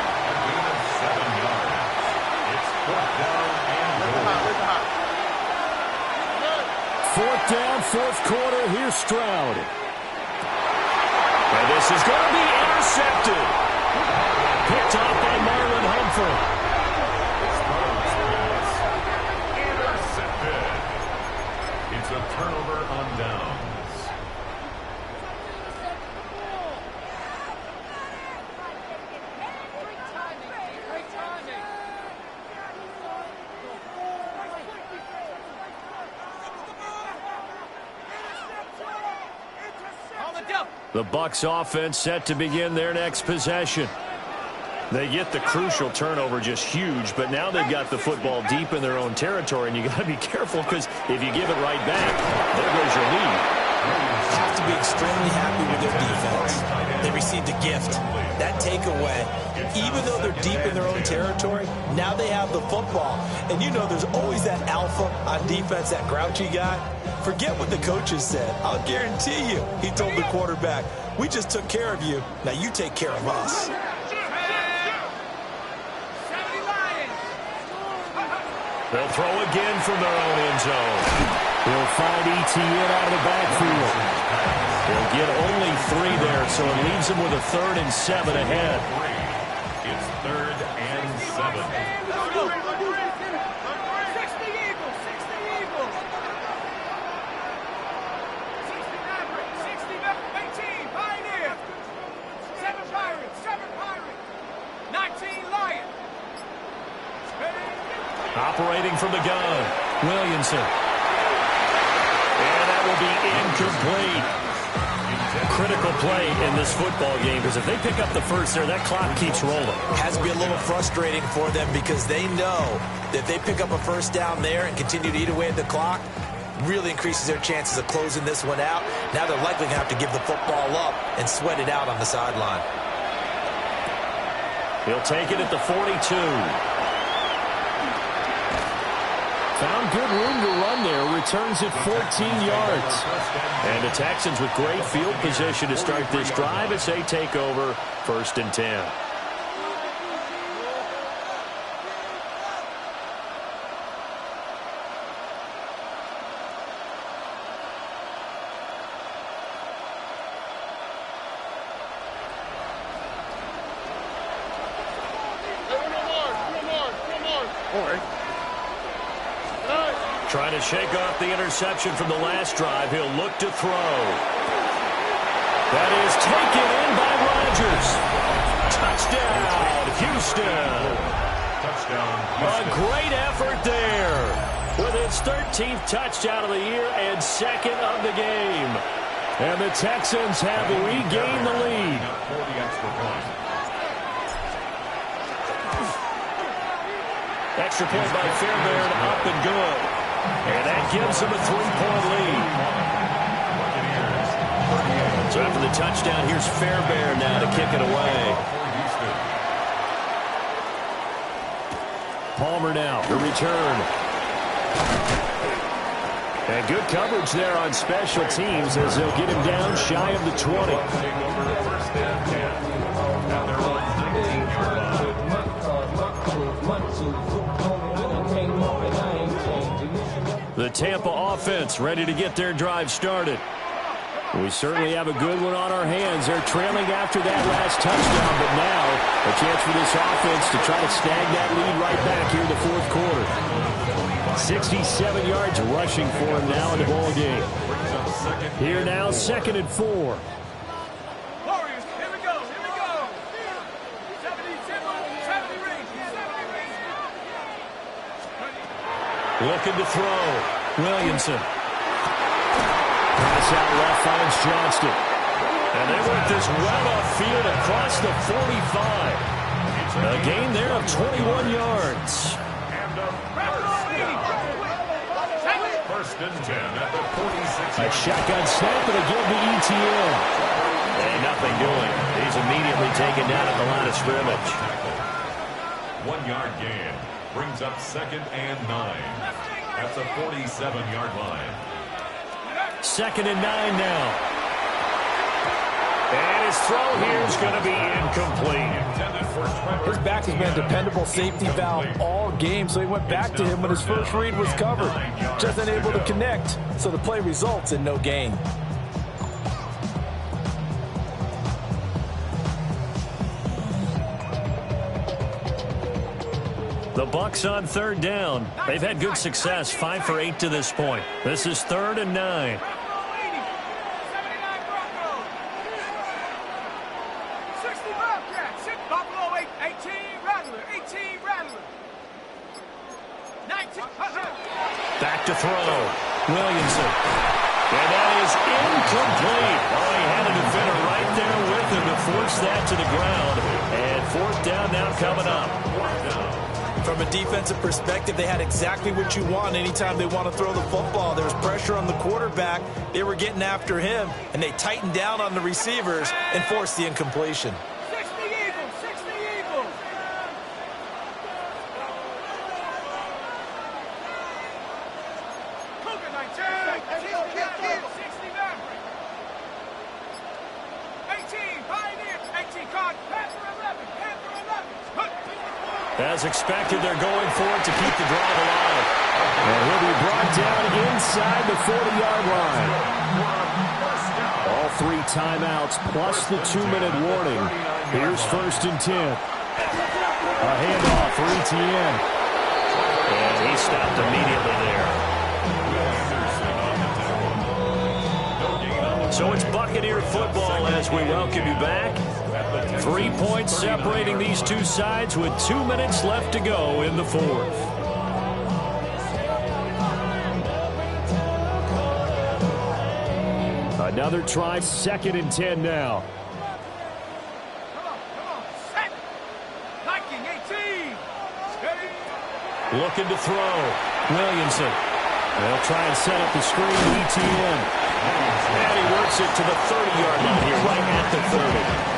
7 yards. It's 4th down and goal. 4th down, 4th quarter. Here's Stroud. And this is going to be intercepted. Picked off by Marlon Humphrey. Intercepted. It's a turnover on downs. The Bucs offense set to begin their next possession. They get the crucial turnover, just huge, but now they've got the football deep in their own territory, and you got to be careful because if you give it right back, there goes your lead. Have to be extremely happy with their defense. They received a gift. that takeaway, even though they're deep in their own territory, now they have the football. And you know there's always that alpha on defense, that grouchy guy. Forget what the coaches said. I'll guarantee you, he told the quarterback, we just took care of you. Now you take care of us. They'll throw again from their own end zone. He'll find Etienne out of the backfield. They'll get only 3 there, so it leaves them with a 3rd and 7 ahead. It's 3rd and 7. 60 Eagles, 60 Eagles. 60 Maverick, 60 Maverick, 18 Pioneer. 7 Pirates, 7 Pirates. 19 Lion. Operating from the gun, Williamson. And that will be incomplete. Critical play in this football game, because if they pick up the first there, that clock keeps rolling. Has to be a little frustrating for them because they know that if they pick up a first down there and continue to eat away at the clock, really increases their chances of closing this one out. Now they're likely going to have to give the football up and sweat it out on the sideline. He'll take it at the 42. Found good room to run there. Returns it 14 yards. And the Texans with great field position to start this drive as they take over 1st and 10. Trying to shake off the interception from the last drive. He'll look to throw. That is taken in by Rodgers. Touchdown, Houston. Touchdown, A Houston. great effort there. With his 13th touchdown of the year and 2nd of the game. And the Texans have regained the lead. For the extra point. Extra point by Fairbairn, up and good. And that gives them a 3-point lead. So after the touchdown, here's Fairbairn now to kick it away. Palmer now to return. And good coverage there on special teams as they'll get him down shy of the 20. First and 10. Now they're on 19-yard line. The Tampa offense ready to get their drive started. We certainly have a good one on our hands. They're trailing after that last touchdown, but now a chance for this offense to try to snag that lead right back here in the 4th quarter. 67 yards rushing for him now in the ball game. Here now, 2nd and 4. Warriors, here we go, here we go. 70 rings, 70 rings. Looking to throw. Williamson. Pass out left finds Johnston. And they work this well off field across the 45. A gain there of 21 yards. First and 10 at the 46. A shotgun snap and again to Etienne. And nothing doing. He's immediately taken down at the line of scrimmage. 1-yard gain. Brings up 2nd and 9. That's a 47-yard line. 2nd and 9 now. And his throw here is going to be incomplete. His back has been a dependable safety valve all game, so he went back to him when his first read was covered. Just unable to connect, so the play results in no gain. The Bucs on 3rd down. They've had good success, 5 for 8 to this point. This is 3rd and 9. Back to throw. Williamson. And that is incomplete. Oh, he had a defender right there with him to force that to the ground. And 4th down now coming up. From a defensive perspective, they had exactly what you want anytime they want to throw the football. There was pressure on the quarterback. They were getting after him, and they tightened down on the receivers and forced the incompletion. 60 As expected, they're going for it to keep the drive alive. And he'll be brought down inside the 40-yard line. All 3 timeouts plus the 2-minute warning. Here's 1st and 10. A handoff for Etienne. And he stopped immediately there. So it's Buccaneer football as we welcome you back. 3 points separating these two sides with 2 minutes left to go in the 4th. Another try, 2nd and 10 now. Come on, set. Liking 18. Steady. Looking to throw. Williamson. They'll try and set up the screen. Etienne. And he works it to the 30-yard line here, right at the 30.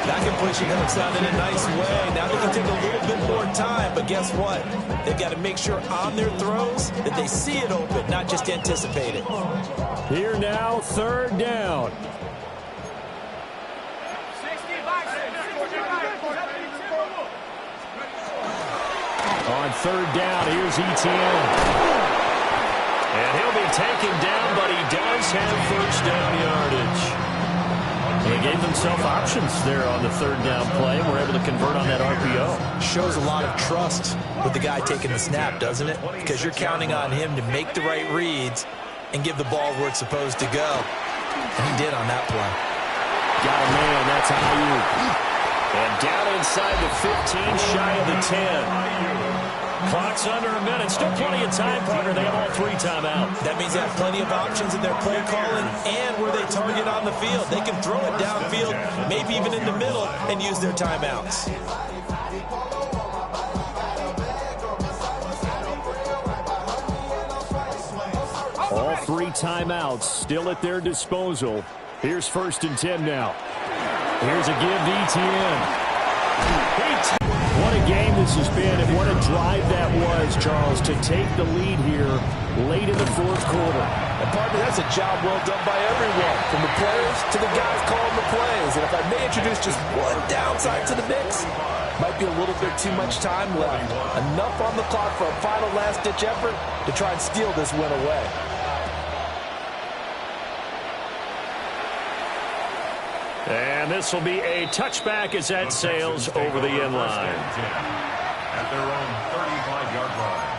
That completion comes down in a nice way. Now they can take a little bit more time, but guess what? They've got to make sure on their throws that they see it open, not just anticipate it. Here now, 3rd down. 65, 65, 72. On 3rd down, here's Etienne. And he'll be taken down, but he does have 1st down yardage. They gave themselves options there on the 3rd down play and were able to convert on that RPO. Shows a lot of trust with the guy taking the snap, doesn't it? Because you're counting on him to make the right reads and give the ball where it's supposed to go. And he did on that play. Got a man, that's Ayuk. And down inside the 15, shy of the 10. Clock's under a minute. Still plenty of time, partner. They have all 3 timeouts. That means they have plenty of options in their play calling and where they target on the field. They can throw it downfield, maybe even in the middle, and use their timeouts. All 3 timeouts still at their disposal. Here's 1st and 10 now. Here's a give to Etienne. What a game this has been, and what a drive that was, Charles, to take the lead here late in the 4th quarter. And partner, that's a job well done by everyone, from the players to the guys calling the plays. And if I may introduce just one downside to the mix, might be a little bit too much time left. Enough on the clock for a final last-ditch effort to try and steal this win away. And this will be a touchback as that sails over the end line. At their own 35-yard line.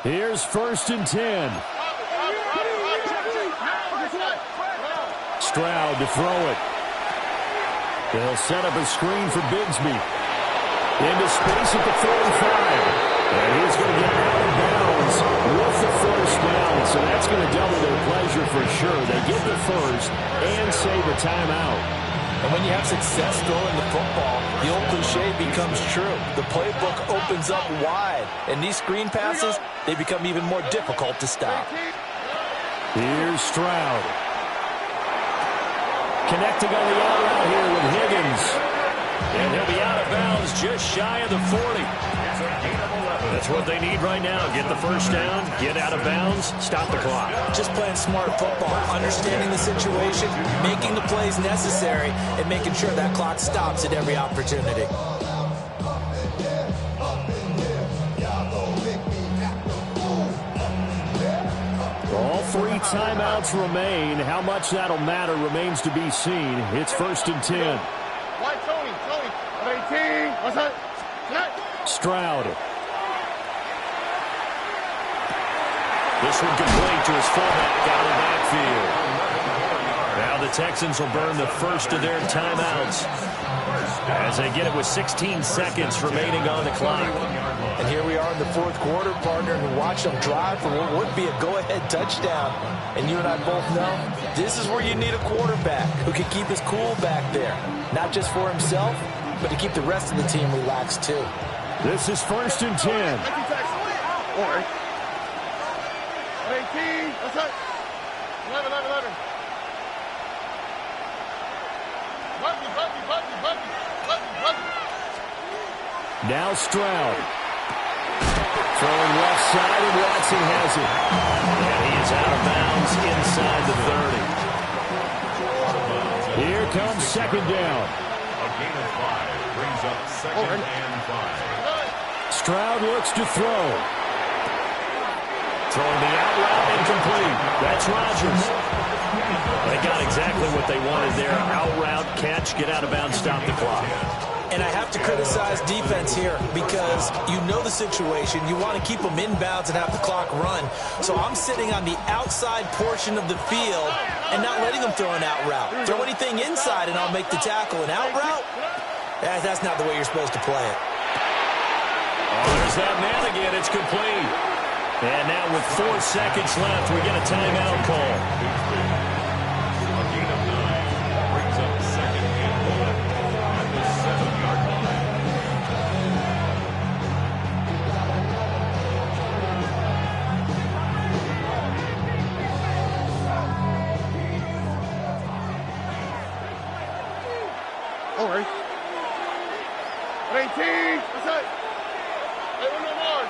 Here's 1st and 10. Stroud to throw it. They'll set up a screen for Bigsby. Into space at the 45. And he's going to get out of bounds with the 1st down. So that's going to double their pleasure for sure. They get the 1st and save a timeout. And when you have success throwing the football, the old cliche becomes true. The playbook opens up wide. And these screen passes, they become even more difficult to stop. Here's Stroud. Connecting on the out route here with Higgins. And he'll be out of bounds just shy of the 40. That's what they need right now. Get the 1st down, get out of bounds, stop the clock. Just playing smart football, understanding the situation, making the plays necessary, and making sure that clock stops at every opportunity. All 3 timeouts remain. How much that'll matter remains to be seen. It's 1st and 10. Why, Tony, 18. What's that? Stroud. This one complete to his fullback out of the backfield. Now the Texans will burn the 1st of their timeouts as they get it with 16 seconds remaining on the clock. And here we are in the 4th quarter, partner, and watch them drive for what would be a go-ahead touchdown. And you and I both know this is where you need a quarterback who can keep his cool back there. Not just for himself, but to keep the rest of the team relaxed too. This is 1st and 10. 18. What's that? 11. Now Stroud. Throwing left side, and Watson has it. And he is out of bounds inside the 30. Here comes second down. A gain of 5 brings up second and 5. Stroud looks to throw. Throwing the out route, incomplete. That's Rodgers. They got exactly what they wanted there. Out route, catch, get out of bounds, stop the clock. And I have to criticize defense here because you know the situation. You want to keep them inbounds and have the clock run. So I'm sitting on the outside portion of the field and not letting them throw an out route. Throw anything inside and I'll make the tackle. An out route? That's not the way you're supposed to play it. Oh, there's that man again. It's complete. And now with 4 seconds left, we get a timeout call. A gain of 9 brings up second and 1 at the 7-yard line. Don't worry. 18. What's that? Hey, no more.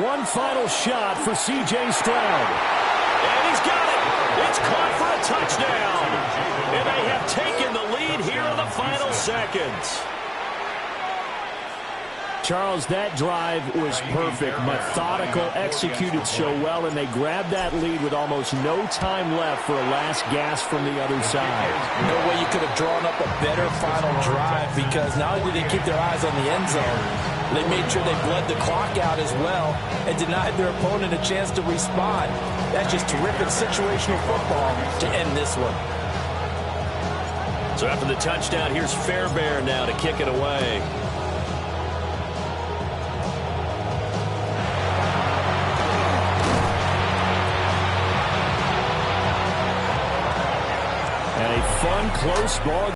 One final shot for C.J. Stroud. And he's got it. It's caught for a touchdown. And they have taken the lead here in the final seconds. Charles, that drive was perfect, methodical, executed so well, and they grabbed that lead with almost no time left for a last gasp from the other side. No way you could have drawn up a better final drive because not only did they keep their eyes on the end zone, they made sure they bled the clock out as well and denied their opponent a chance to respond. That's just terrific situational football to end this one. So after the touchdown, here's Fairbairn now to kick it away. And a fun, close ball